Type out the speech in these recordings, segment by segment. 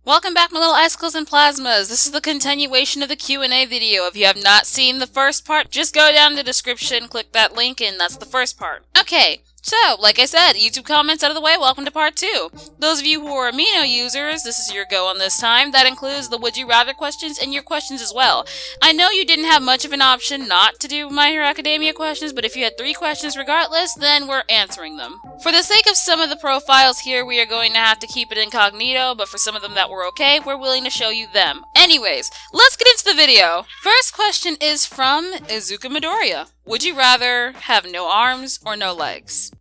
Welcome back, my little icicles and plasmas. This is the continuation of the Q&A video. If you have not seen the first part, just go down in the description, click that link, and that's the first part. Okay, so, like I said, YouTube comments out of the way, welcome to part 2. Those of you who are Amino users, this is your go on this time. That includes the would you rather questions and your questions as well. I know you didn't have much of an option not to do My Hero Academia questions, but if you had 3 questions regardless, then we're answering them. For the sake of some of the profiles here, we are going to have to keep it incognito, but for some of them that were okay, we're willing to show you them. Anyways, let's get into the video. First question is from Izuka Midoriya. Would you rather have no arms or no legs?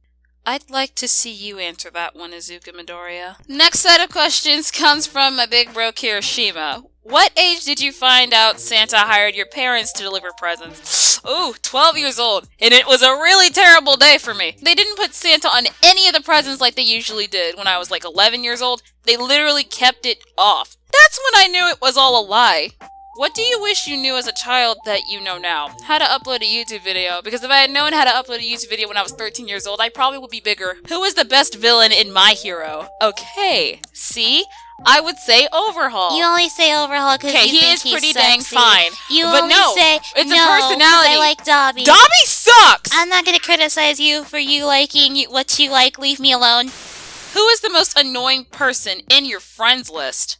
I'd like to see you answer that one, Izuka Midoriya. Next set of questions comes from my big bro Kirishima. What age did you find out Santa hired your parents to deliver presents? Ooh, 12 years old. And it was a really terrible day for me. They didn't put Santa on any of the presents like they usually did when I was like 11 years old. They literally kept it off. That's when I knew it was all a lie. What do you wish you knew as a child that you know now? How to upload a YouTube video. Because if I had known how to upload a YouTube video when I was 13 years old, I probably would be bigger. Who is the best villain in My Hero? Okay, see? I would say Overhaul. You only say Overhaul because you think he's pretty sexy. dang fine. You but only no, say it's no, a personality. I like Dobby. Dobby sucks! I'm not going to criticize you for you liking what you like. Leave me alone. Who is the most annoying person in your friends list?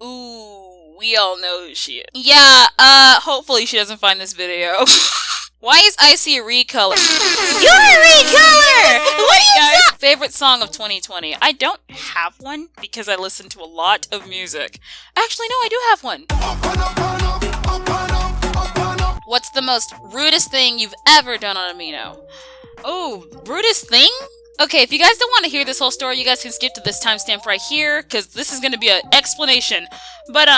Ooh, we all know who she is. Yeah, hopefully she doesn't find this video. Why is Icey a recolor? You're a recolor! What are you talking? Favorite song of 2020? I don't have one because I listen to a lot of music. Actually, no, I do have one. What's the most rudest thing you've ever done on Amino? Oh, rudest thing? Okay, if you guys don't want to hear this whole story, you guys can skip to this timestamp right here, because this is going to be an explanation. But,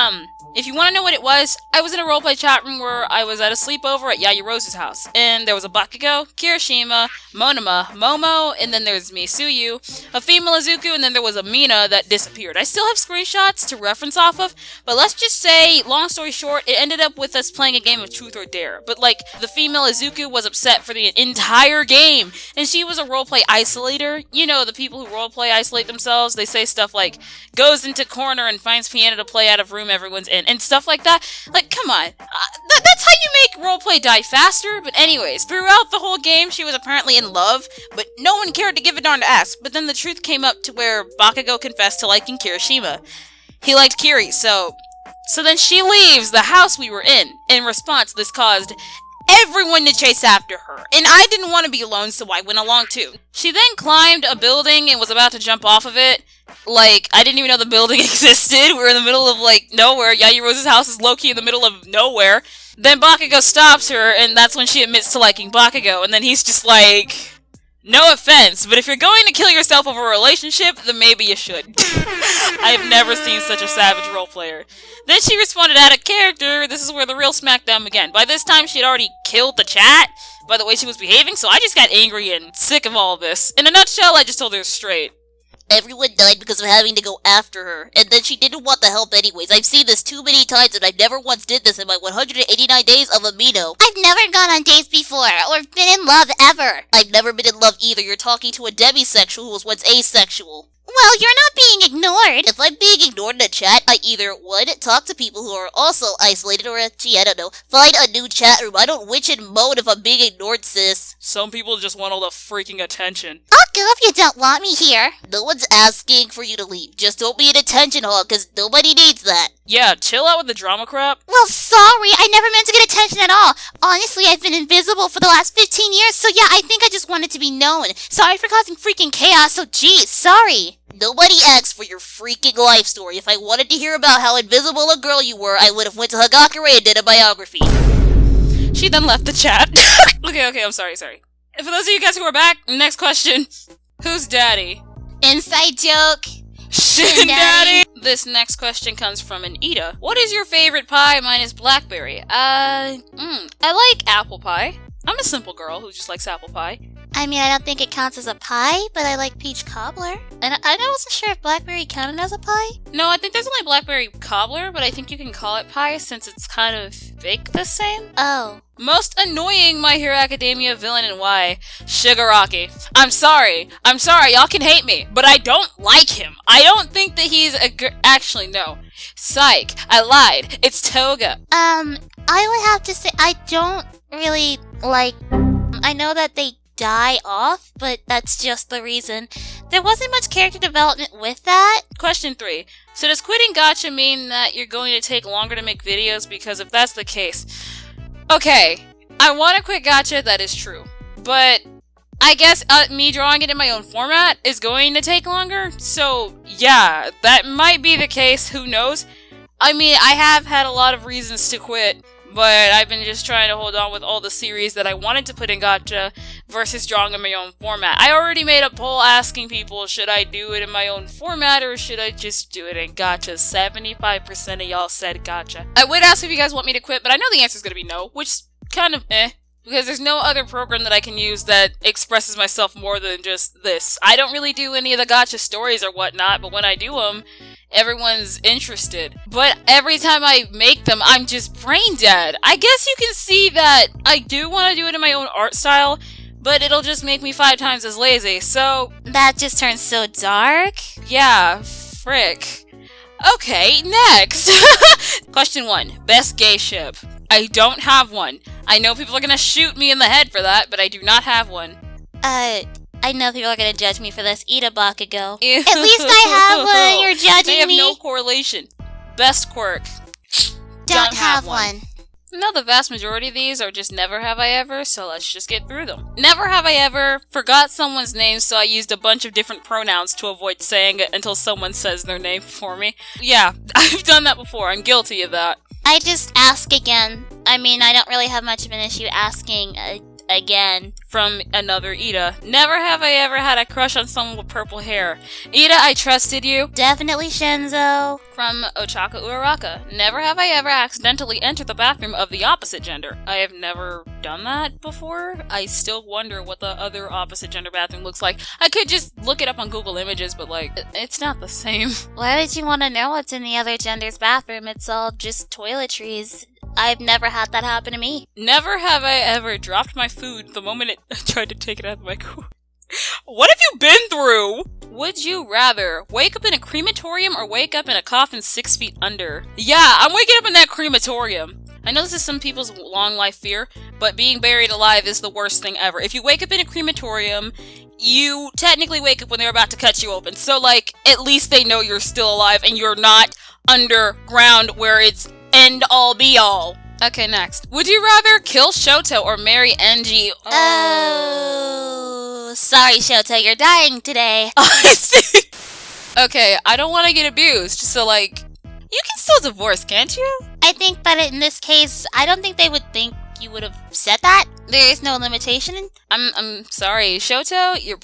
if you want to know what it was, I was in a roleplay chat room where I was at a sleepover at Yayarose's house. And there was a Bakugo, Kirishima, Monoma, Momo, and then there's me, Suyu, a female Izuku, and then there was a Mina that disappeared. I still have screenshots to reference off of, but let's just say, long story short, it ended up with us playing a game of Truth or Dare. But, like, the female Izuku was upset for the entire game, and she was a roleplay isolator. You know, the people who roleplay isolate themselves, they say stuff like, goes into corner and finds piano to play out of room everyone's in. And stuff like that. Like, come on. That's how you make roleplay die faster. But anyways, throughout the whole game, she was apparently in love, but no one cared to give a darn to ask. But then the truth came up to where Bakugo confessed to liking Kirishima. He liked Kiri, so then she leaves the house we were in. In response, this caused everyone to chase after her. And I didn't want to be alone, so I went along too. She then climbed a building and was about to jump off of it. Like, I didn't even know the building existed. We were in the middle of, like, nowhere. Yayarose's house is low-key in the middle of nowhere. Then Bakugo stops her, and that's when she admits to liking Bakugo. And then he's just like, no offense, but if you're going to kill yourself over a relationship, then maybe you should. I have never seen such a savage roleplayer. Then she responded out of character. This is where the real smackdown began. By this time, she had already killed the chat by the way she was behaving, so I just got angry and sick of all of this. In a nutshell, I just told her straight. Everyone died because of having to go after her, and then she didn't want the help anyways. I've seen this too many times, and I never once did this in my 189 days of Amino. I've never gone on dates before, or been in love ever. I've never been in love either. You're talking to a demisexual who was once asexual. Well, you're not being ignored. If I'm being ignored in a chat, I either, 1, talk to people who are also isolated, or, gee, I don't know, find a new chat room. I don't witch and moan if I'm being ignored, sis. Some people just want all the freaking attention. I'll go if you don't want me here. No one's asking for you to leave. Just don't be an attention hog, because nobody needs that. Yeah, chill out with the drama crap. Well, sorry, I never meant to get attention at all. Honestly, I've been invisible for the last 15 years, so yeah, I think I just wanted to be known. Sorry for causing freaking chaos, so geez, sorry. Nobody asked for your freaking life story. If I wanted to hear about how invisible a girl you were, I would have went to Hagakure and did a biography. She then left the chat. Okay, I'm sorry. And for those of you guys who are back, next question. Who's daddy? Inside joke. Shin daddy. This next question comes from an Ida. What is your favorite pie? Mine is blackberry. I like apple pie. I'm a simple girl who just likes apple pie. I mean, I don't think it counts as a pie, but I like peach cobbler. And I wasn't sure if blackberry counted as a pie. No, I think there's only blackberry cobbler, but I think you can call it pie since it's kind of baked the same. Oh. Most annoying My Hero Academia villain and why? Shigaraki. I'm sorry, y'all can hate me, but I don't like him. I don't think that he's actually, no. Psych, I lied. It's Toga. I would have to say I don't really like... I know that they die off, but that's just the reason. There wasn't much character development with that. Question 3. So does quitting gacha mean that you're going to take longer to make videos? Because if that's the case... Okay, I want to quit gacha, that is true. But I guess me drawing it in my own format is going to take longer. So yeah, that might be the case, who knows? I mean, I have had a lot of reasons to quit, but I've been just trying to hold on with all the series that I wanted to put in gacha versus drawing in my own format. I already made a poll asking people, should I do it in my own format or should I just do it in gacha? 75% of y'all said gacha. I would ask if you guys want me to quit, but I know the answer is going to be no, which is kind of because there's no other program that I can use that expresses myself more than just this. I don't really do any of the gacha stories or whatnot, but when I do them, everyone's interested. But every time I make them, I'm just brain dead. I guess you can see that I do want to do it in my own art style, but it'll just make me 5 times as lazy, so... That just turns so dark. Yeah, frick. Okay, next! Question 1. Best gay ship. I don't have one. I know people are gonna shoot me in the head for that, but I do not have one. I know people are gonna judge me for this. Eat a Bakugo. Ew. At least I have one. You're judging They have me. no correlation. Best quirk. Don't have one. No, the vast majority of these are just never have I ever, so let's just get through them. Never have I ever forgot someone's name, so I used a bunch of different pronouns to avoid saying it until someone says their name for me. Yeah, I've done that before. I'm guilty of that. I just ask again. I mean, I don't really have much of an issue asking again. From another Ida. Never have I ever had a crush on someone with purple hair. Ida, I trusted you. Definitely Shenzo. From Ochaka Uraraka. Never have I ever accidentally entered the bathroom of the opposite gender. I have never done that before. I still wonder what the other opposite gender bathroom looks like. I could just look it up on Google Images, but like, it's not the same. Why would you want to know what's in the other gender's bathroom? It's all just toiletries. I've never had that happen to me. Never have I ever dropped my food the moment I tried to take it out of the microwave. What have you been through? Would you rather wake up in a crematorium or wake up in a coffin 6 feet under? Yeah, I'm waking up in that crematorium. I know this is some people's long life fear, but being buried alive is the worst thing ever. If you wake up in a crematorium, you technically wake up when they're about to cut you open. So, like, at least they know you're still alive and you're not underground where it's end all be all. Okay, next. Would you rather kill Shoto or marry Enji? Oh, sorry, Shoto, you're dying today. Okay, I don't want to get abused, so like, you can still divorce, can't you? I think, but in this case, I don't think they would think you would have said that. There is no limitation. I'm sorry, Shoto, you're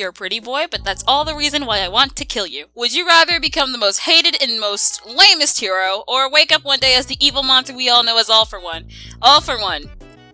a pretty boy, but that's all the reason why I want to kill you. Would you rather become the most hated and most lamest hero, or wake up one day as the evil monster we all know as All for One? All for One.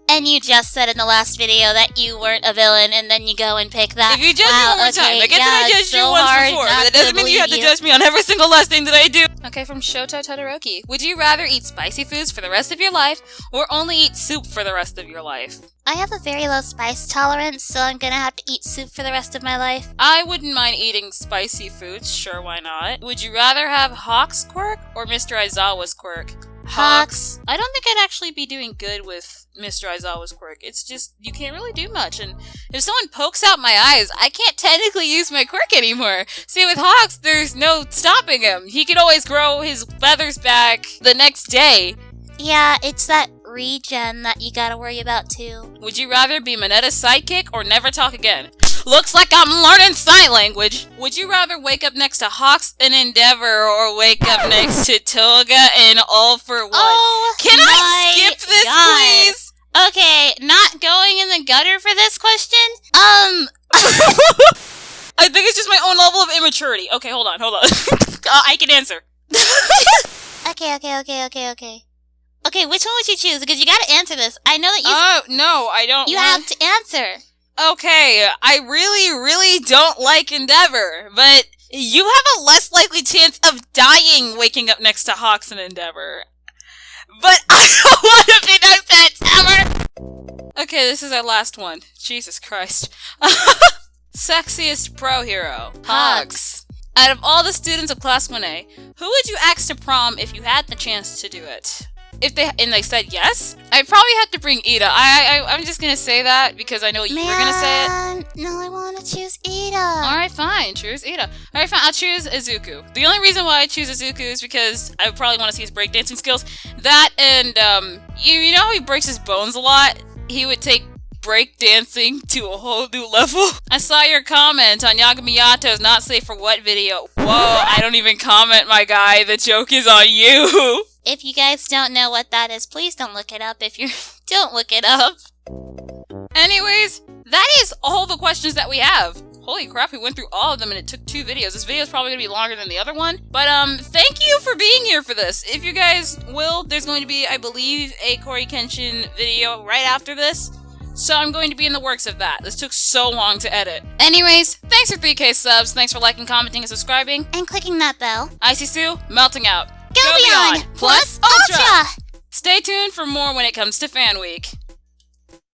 And you just said in the last video that you weren't a villain, and then you go and pick that. If you judge me one more time, I get that I judged you once before, but that doesn't mean you have to judge me on every single last thing that I do. Okay, from Shoto Todoroki. Would you rather eat spicy foods for the rest of your life, or only eat soup for the rest of your life? I have a very low spice tolerance, so I'm gonna have to eat soup for the rest of my life. I wouldn't mind eating spicy foods, sure, why not? Would you rather have Hawk's quirk or Mr. Aizawa's quirk? Hawks. I don't think I'd actually be doing good with Mr. Aizawa's quirk. It's just, you can't really do much, and if someone pokes out my eyes, I can't technically use my quirk anymore. See, with Hawks, there's no stopping him. He can always grow his feathers back the next day. Yeah, it's that regen that you gotta worry about too. Would you rather be Minetta's sidekick or never talk again? Looks like I'm learning sign language. Would you rather wake up next to Hawks in Endeavor or wake up next to Toga in All for One? Oh, can I skip this, God. please? Okay, not going in the gutter for this question. I think it's just my own level of immaturity. Okay, hold on. I can answer. Okay. Okay, which one would you choose? Because you gotta answer this. I know that you... No, I don't You have to answer. Okay, I really don't like Endeavor, but you have a less likely chance of dying waking up next to Hawks in Endeavor. But I don't want to be next to it ever! Okay, this is our last one. Jesus Christ. Sexiest pro hero. Hawks. Out of all the students of Class 1A, who would you ask to prom if you had the chance to do it? If they said yes, I'd probably have to bring Ida. I'm just gonna say that because I know you were gonna say it. No, I want to choose Ida. Alright, fine. Choose Ida. Alright, fine. I'll choose Izuku. The only reason why I choose Izuku is because I would probably want to see his breakdancing skills. That and, you know how he breaks his bones a lot? He would take breakdancing to a whole new level. I saw your comment on Yagamiyato is not safe for what video. Whoa, I don't even comment, my guy. The joke is on you. If you guys don't know what that is, please don't look it up. If you don't look it up. Anyways, that is all the questions that we have. Holy crap, we went through all of them and it took 2 videos. This video is probably going to be longer than the other one. But, thank you for being here for this. If you guys will, there's going to be, I believe, a Kori Kenshin video right after this. So I'm going to be in the works of that. This took so long to edit. Anyways, thanks for 3K subs. Thanks for liking, commenting, and subscribing. And clicking that bell. Icey Sue, melting out. Go beyond, plus ultra! Stay tuned for more when it comes to Fan Week.